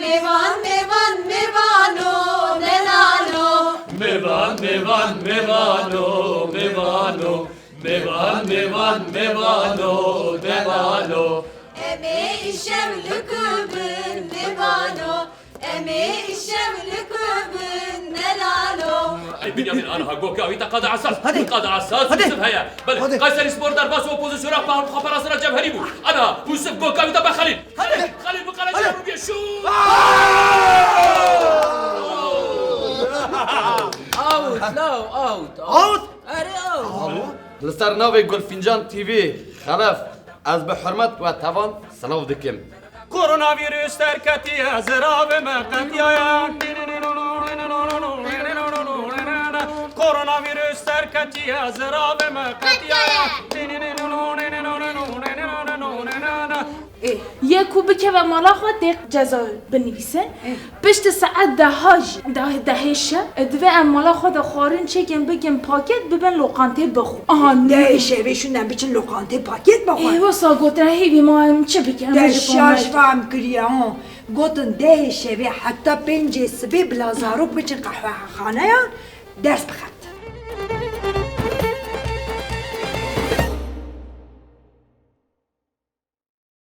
Mevan mevan mevano delalo. Mevan mevan mevano mevano. Mevan mevan mevano delalo. Eme işevlükümün mevano. Eme işevlükümün delalo. Ay Bünyamin ana hakkı avita qada asas. Hadi. Qada asas. Hadi. Yusuf haya. Hadi. Bale Kayseri Spor darbası opozisyona bahar xabarasına cevheri bu. Ana Yusuf Gokka avita ba Halil. Halil bu kara cevabı bir şu. اوت لا اوت Out! اري اوت لسرناوی گلفینجان تیوی خلف از به حرمت و توان سلاو دکم Koronavirüs terkatiye zirabe mekatiyaya. Koronavirüs terkatiye zirabe mekatiyaya. یکو بکه و مالا خود دیق جزا بنویسن پشت ساعت دهشه دوه ام مالا خود خارن چکن بگن پاکت ببن لوقانته بخو آها ده şeveşinden biçin lokantayı paket bakın. ایوا سا گوتن هیوی ما هم چه بکنم De şaşvam kiriya ha. Gotun de şeve hatta bence sibe blazarok biçin kahve xanaya ders bıxat.